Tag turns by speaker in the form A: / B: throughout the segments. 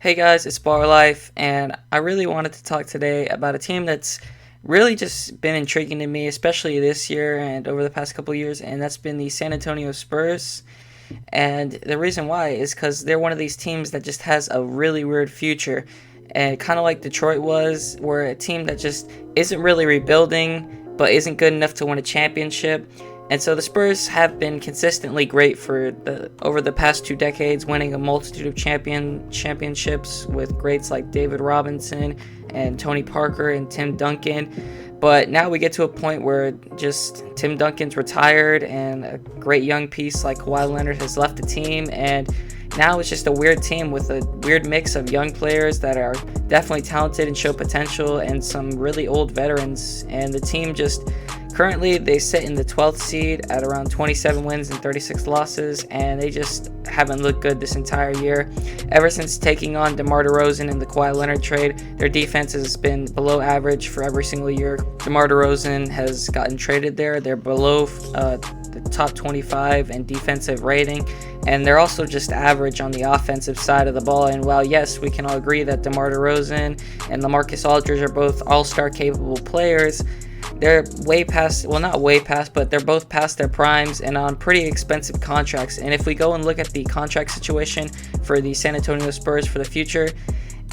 A: Hey guys, it's Bar Life, and I really wanted to talk today about a team that's really just been intriguing to me, especially this year and over the past couple years, and that's been the San Antonio Spurs. And the reason why is because they're one of these teams that just has a really weird future, and kind of like Detroit was, we're a team that just isn't really rebuilding, but isn't good enough to win a championship. And so the Spurs have been consistently great for the over the past 2 decades, winning a multitude of championships with greats like David Robinson and Tony Parker and Tim Duncan. But now we get to a point where just Tim Duncan's retired and a great young piece like Kawhi Leonard has left the team, and now it's just a weird team with a weird mix of young players that are definitely talented and show potential and some really old veterans. And the team just currently they sit in the 12th seed at around 27 wins and 36 losses, and they just haven't looked good this entire year. Ever since taking on DeMar DeRozan in the Kawhi Leonard trade, their defense has been below average for every single year DeMar DeRozan has gotten traded there. They're below the top 25 in defensive rating, and they're also just average on the offensive side of the ball. And while yes, we can all agree that DeMar DeRozan and LaMarcus Aldridge are both all-star capable players, they're way past, well, not way past, but they're both past their primes and on pretty expensive contracts. And if we go and look at the contract situation for the San Antonio Spurs for the future,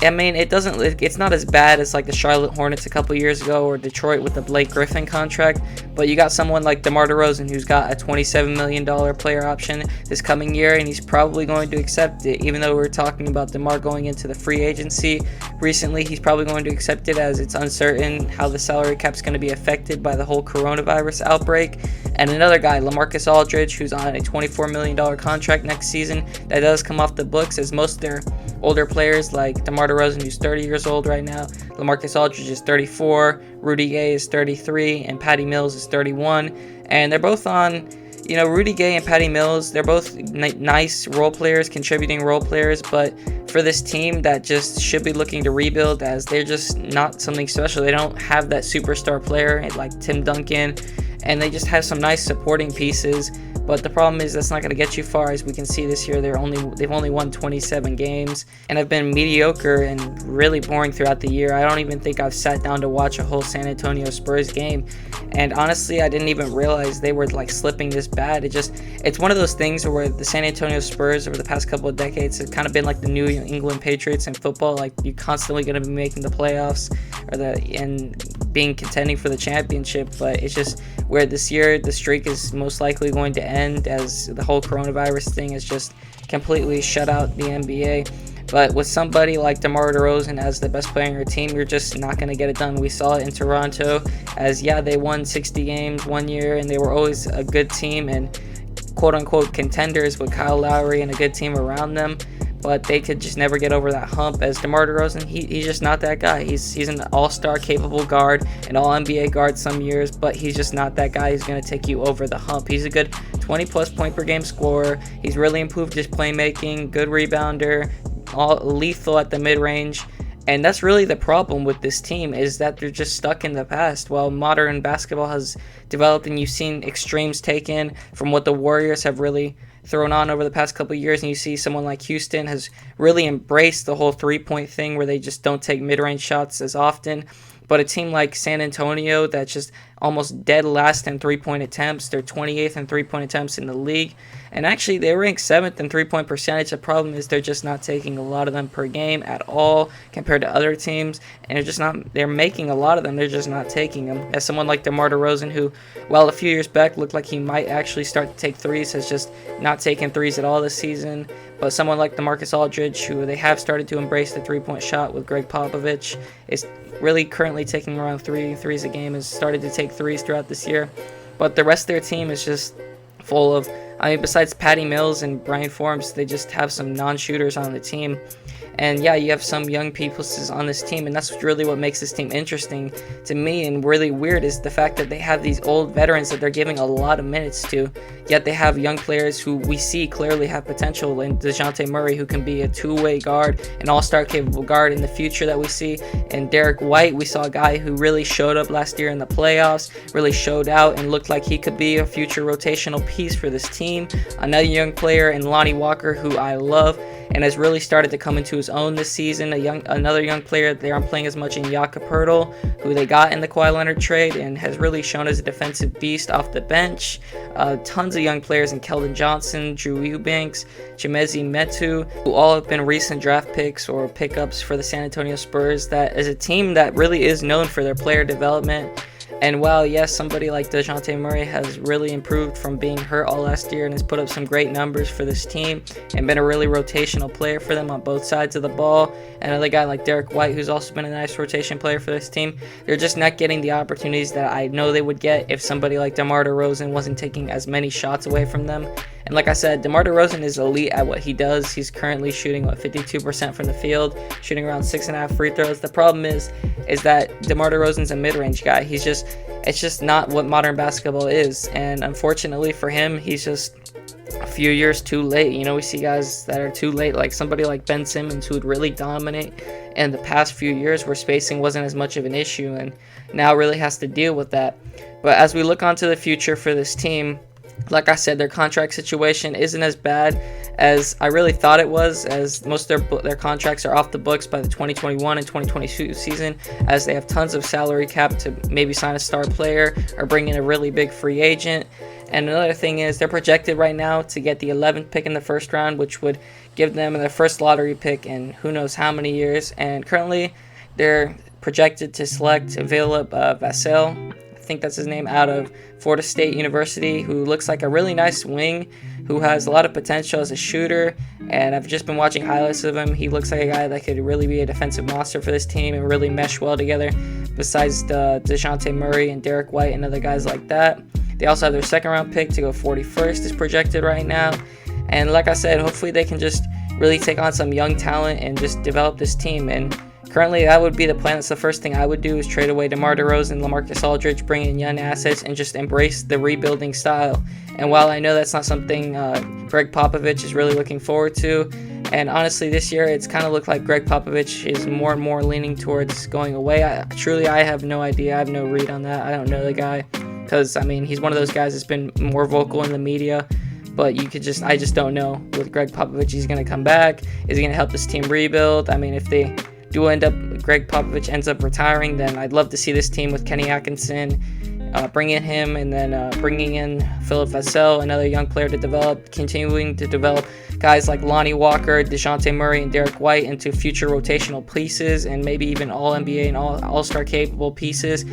A: I mean, it's not as bad as like the Charlotte Hornets a couple years ago or Detroit with the Blake Griffin contract, but you got someone like DeMar DeRozan who's got a $27 million player option this coming year, and he's probably going to accept it. Even though we're talking about DeMar going into the free agency recently, he's probably going to accept it as it's uncertain how the salary cap's going to be affected by the whole coronavirus outbreak. And another guy, LaMarcus Aldridge, who's on a $24 million contract next season that does come off the books, as most of their older players like DeMar DeRozan, who's 30 years old right now, LaMarcus Aldridge is 34, Rudy Gay is 33, and Patty Mills is 31. And they're both on, Rudy Gay and Patty Mills, they're both nice role players, contributing role players, but for this team that just should be looking to rebuild, as they're just not something special. They don't have that superstar player like Tim Duncan, and they just have some nice supporting pieces. But the problem is that's not going to get you far. As we can see this year, they've only won 27 games and have been mediocre and really boring throughout the year. I don't even think I've sat down to watch a whole San Antonio Spurs game, and honestly, I didn't even realize they were like slipping this bad. It's one of those things where the San Antonio Spurs over the past couple of decades have kind of been like the New England Patriots in football. Like, you're constantly going to be making the playoffs and being contending for the championship, but it's just where this year the streak is most likely going to end, as the whole coronavirus thing has just completely shut out the NBA. But with somebody like DeMar DeRozan as the best player on your team, you're just not going to get it done. We saw it in Toronto, as they won 60 games one year, and they were always a good team and quote-unquote contenders with Kyle Lowry and a good team around them, but they could just never get over that hump. As DeMar DeRozan, he's just not that guy. He's an all-star capable guard, an all-NBA guard some years, but he's just not that guy who's going to take you over the hump. He's a good 20-plus point per game scorer. He's really improved his playmaking, good rebounder, all lethal at the mid-range. And that's really the problem with this team, is that they're just stuck in the past. While modern basketball has developed and you've seen extremes taken from what the Warriors have really thrown on over the past couple of years, and you see someone like Houston has really embraced the whole three-point thing where they just don't take mid-range shots as often. But a team like San Antonio that's just almost dead last in three-point attempts. They're 28th in three-point attempts in the league. And actually, they rank 7th in three-point percentage. The problem is they're just not taking a lot of them per game at all compared to other teams. And they're making a lot of them. They're just not taking them. As someone like DeMar DeRozan, who, while a few years back looked like he might actually start to take threes, has just not taken threes at all this season. But someone like DeMarcus Aldridge, who they have started to embrace the three-point shot with Greg Popovich, is really currently taking around 3 threes a game, has started to take threes throughout this year. But the rest of their team is just full of, besides Patty Mills and Brian Forbes, they just have some non-shooters on the team. And you have some young people on this team, and that's really what makes this team interesting to me and really weird, is the fact that they have these old veterans that they're giving a lot of minutes to, yet they have young players who we see clearly have potential in DeJounte Murray, who can be a two-way guard, an all-star capable guard in the future that we see. And Derek White, we saw a guy who really showed up last year in the playoffs, really showed out and looked like he could be a future rotational piece for this team. Another young player in Lonnie Walker, who I love. and has really started to come into his own this season. Another young player they aren't playing as much in Jakob Poeltl, who they got in the Kawhi Leonard trade and has really shown as a defensive beast off the bench. Tons of young players in Keldon Johnson, Drew Eubanks, Chimezie Metu, who all have been recent draft picks or pickups for the San Antonio Spurs. That is a team that really is known for their player development. And while, yes, somebody like DeJounte Murray has really improved from being hurt all last year and has put up some great numbers for this team and been a really rotational player for them on both sides of the ball, and another guy like Derek White, who's also been a nice rotation player for this team, they're just not getting the opportunities that I know they would get if somebody like DeMar DeRozan wasn't taking as many shots away from them. And like I said, DeMar DeRozan is elite at what he does. He's currently shooting 52% from the field, shooting around 6.5 free throws. The problem is that DeMar DeRozan's a mid-range guy. It's just not what modern basketball is. And unfortunately for him, he's just a few years too late. You know, we see guys that are too late, like somebody like Ben Simmons, who would really dominate in the past few years where spacing wasn't as much of an issue, and now really has to deal with that. But as we look onto the future for this team, like I said, their contract situation isn't as bad as I really thought it was, as most of their contracts are off the books by the 2021 and 2022 season, as they have tons of salary cap to maybe sign a star player or bring in a really big free agent. And another thing is they're projected right now to get the 11th pick in the first round, which would give them their first lottery pick in who knows how many years. And currently they're projected to select Philip Vassell, I think that's his name, out of Florida State University, who looks like a really nice wing, who has a lot of potential as a shooter. And I've just been watching highlights of him. He looks like a guy that could really be a defensive monster for this team and really mesh well together, besides DeJounte Murray and Derek White and other guys like that. They also have their second round pick to go 41st is projected right now. And like I said, hopefully they can just really take on some young talent and just develop this team. And currently, that would be the plan. That's the first thing I would do, is trade away DeMar DeRozan, LaMarcus Aldridge, bring in young assets, and just embrace the rebuilding style. And while I know that's not something Greg Popovich is really looking forward to, and honestly, this year it's kind of looked like Greg Popovich is more and more leaning towards going away. I have no idea. I have no read on that. I don't know the guy, because, I mean, he's one of those guys that's been more vocal in the media. But I just don't know with Greg Popovich. He's going to come back. Is he going to help this team rebuild? I mean, if they do Greg Popovich ends up retiring, then I'd love to see this team with Kenny Atkinson, bringing him, and then bringing in Philip Vassell, another young player to develop, continuing to develop guys like Lonnie Walker, DeJounte Murray, and Derek White into future rotational pieces, and maybe even All-NBA and All-Star capable pieces.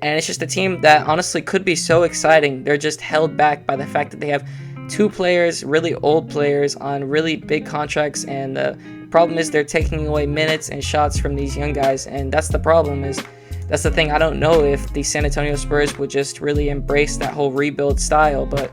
A: And it's just a team that honestly could be so exciting. They're just held back by the fact that they have two players, really old players, on really big contracts, and the problem is they're taking away minutes and shots from these young guys, and that's the problem. That's the thing. I don't know if the San Antonio Spurs would just really embrace that whole rebuild style, but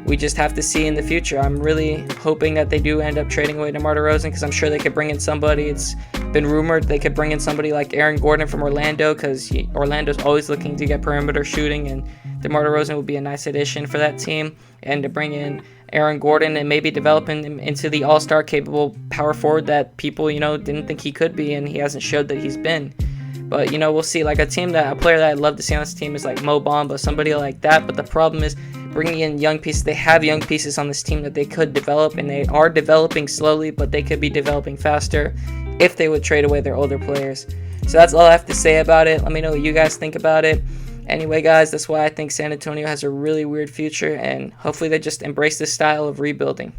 A: we just have to see in the future. I'm really hoping that they do end up trading away DeMar DeRozan, because I'm sure they could bring in somebody. It's been rumored they could bring in somebody like Aaron Gordon from Orlando, because Orlando's always looking to get perimeter shooting, and DeMar DeRozan would be a nice addition for that team. And to bring in Aaron Gordon and maybe developing him into the all-star capable power forward that people, didn't think he could be, and he hasn't showed that he's been. But, we'll see. Like a player that I'd love to see on this team is like Mo Bamba, somebody like that. But the problem is bringing in young pieces. They have young pieces on this team that they could develop, and they are developing slowly, but they could be developing faster if they would trade away their older players. So that's all I have to say about it. Let me know what you guys think about it. Anyway, guys, that's why I think San Antonio has a really weird future, and hopefully they just embrace this style of rebuilding.